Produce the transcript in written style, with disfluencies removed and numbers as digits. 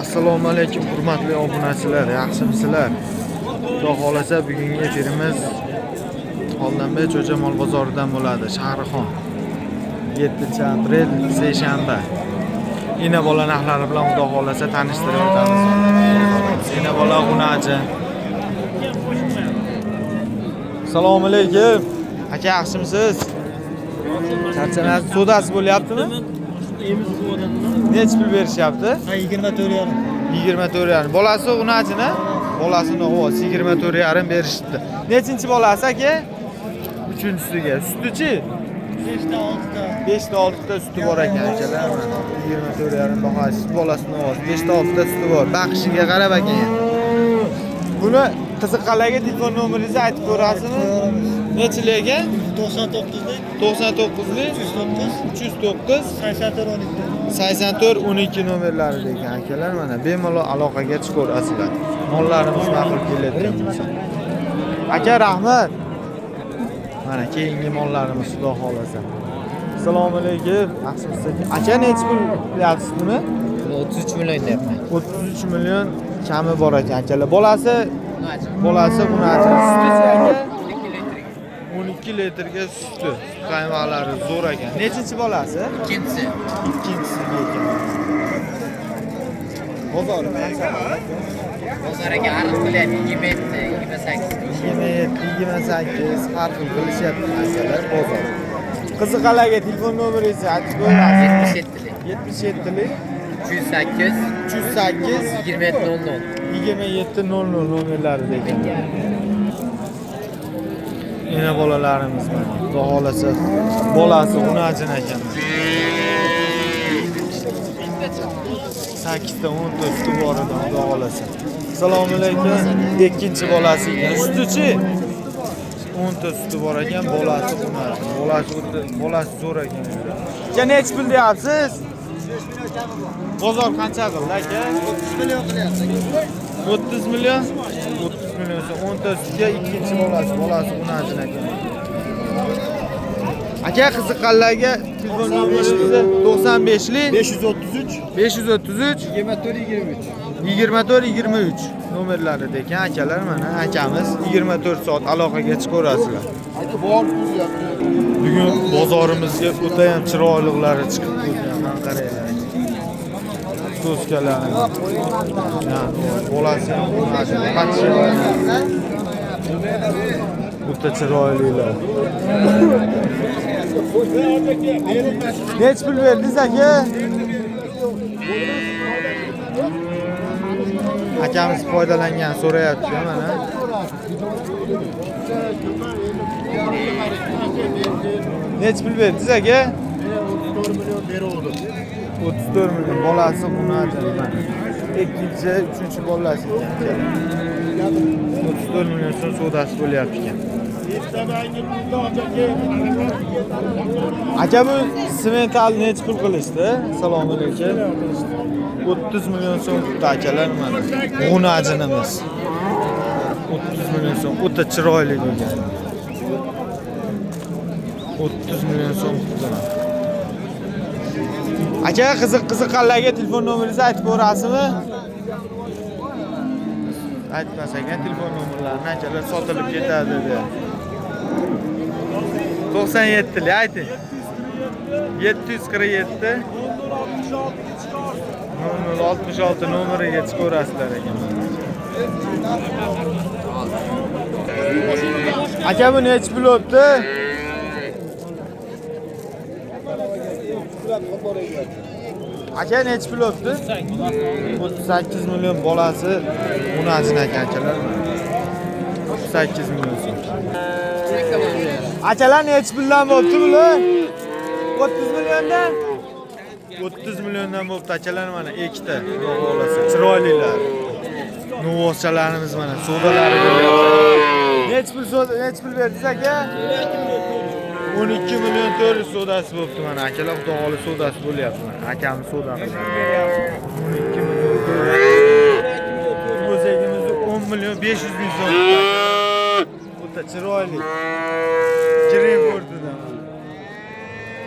Assalomu alaykum hurmatli obunachilar, yaxshimisizlar? Xudo xolasa bugungi efirimiz Xoldonbek Cho'jamol bozoridan bo'ladi. Shahrixon. 7-aprel seshanba. Ina bola narxlari bilan xudo xolasa tanishtirib o'tamiz. Ina bola xunachi. Assalomu alaykum. Aka yaxshimisiz? Charchanasiz sodasi bo'lyaptimi? Necha pul berishyapti? 24,5. 24,5. Bolasi unachini? Bolasini o'z 24,5 berishdi. Nechinchi bolasi aka? 3-siga. Sutichi? 5ta 6ta suti bor ekan akalar. 24,5 bahasi bolasini o'z 5ta 6ta suti bor. Baqishiga qarab ekan. Buni qiziqqanlarga telefon nomeringizni aytib ko'rasizmi? Nechilarga? 99lik 99lik 309 84 12 nomerlari degan akalar mana bemalol aloqaga chiqaverasizlar. Mollarimiz ma'qul keladigan bo'lsa. Aka rahmat. Mana keyingi mollarimiz xudo xolasa. Assalomu alaykum. Yaxshimisiz? Aka necha pul deyapsiz buni? 33 million deyapman. 33 million kami bor ekan akalar. Bolasi buni ajratish aka. 12 litrga suti. Qaymaqlari zo'r ekan. Nechinchi bolasi? Ikkinchisi. Ikkinchisiga ekan. Bozori qancha? Bozoriga arz qilyapti 27, 28. 28 har xil qilishyapti akalar bozor. Qiziqlarga telefon nomeringizni aytib qo'yasiz. 77lik 308 2700. 2700 nomerlari degan. Yana bolalarimiz mana. Xudo xolasa bolasi unajin ekan. 8ta 10 ta suti bor edi xudo xolasa. Assalomu alaykum. Ikkinchi bolasi ekan. Sutichi? 10 ta suti bor ekan, bolasi unajin. Bolasi zo'r ekan. Aka necha pul deyapsiz? Bozor qancha qildi aka? 30 million qilyapti. 30 million? 30 million so'm 10 ta sutga ikkinchi bolasi unajin ekan. Aka qiziqqanlarga telefon nomeringizni 95lik 533 2423 nomerlari ekan akalar mana akamiz 24 soat aloqaga chiqaverasizlar. Bugun bozorimizga o'ta ham chiroyliqlari chiqib ketgan. Mana qaranglar. So'zkalari. Bolasi ham qancha o'ta chiroylilar. Necha pul verdingiz aka? Akamiz foydalangan so'rayapti mana. Necha pul verdingiz aka? 34 million beruvdim. 34 million bolasi unajin mana. Ikkinchi, uchinchi bolasi ekan. 34 million so'm savdosi bo'lyapti ekan. Aka bu semental necha pul qilishdi? Assalomu alaykum. 30 million so'm tutdi akalar mana. Unajinimiz. 30 million so'm o'ta chiroyli bo'lgan. 30 million so'm tutdi. Aka qiziqqanlarga telefon nomeringizni aytib ko'rasizmi? Aytmasak ham telefon nomerlarini akalar sotilib ketadi dedi. 97lik ayting. 747 0066 nomeriga chiqaverasizlar ekan. Aka bu necha pul o'tdi? Aka necha pul o'tdi? 38 million bolasi unajin ekan akalar. 38 million so'm. Akalar necha puldan bo'pti bular? 30 milliondan? 30 milliondan bo'pti akalar mana ikkita. Bolasi chiroylilar. Novoschalarimiz mana sodalari bo'lyapti. Necha pul berdingiz aka? 12 million 400 sodasi bo'pti mana akalar xudo xolasa sodasi bo'lyapti mana. Akamiz soda qildi. 12 million. O'zagimizni 10 million 500 ming so'm. O'ta chiroyli. Greenford